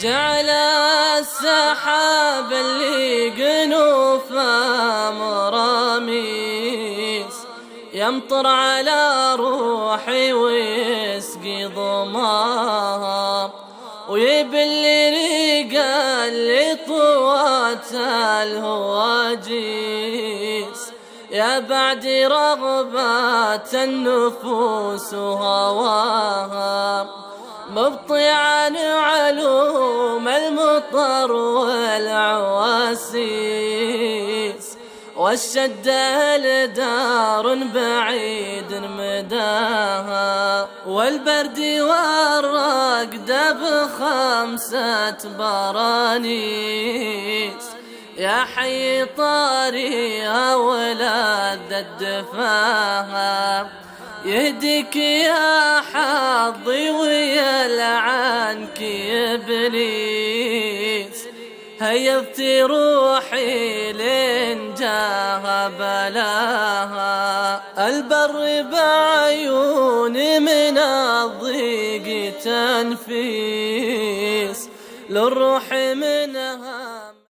جعل السحاب اللي جنوفه مراميس يمطر على روحي ويسقي ظماها ويبل ريقا اللي طوات الهواجيس يا بعد رغبات النفوس وهواها مبطي عن علوم المطر والعواسيس والشدة لدار بعيد مداها والبرد والرقد بخمسة برانيس يا حي طاريها ولذ الدفاها يهديك يا حظي ويلعنك إبليس هيضت روحي لين جاها بلاها البر بعيوني من الضيق تنفيس للروح منها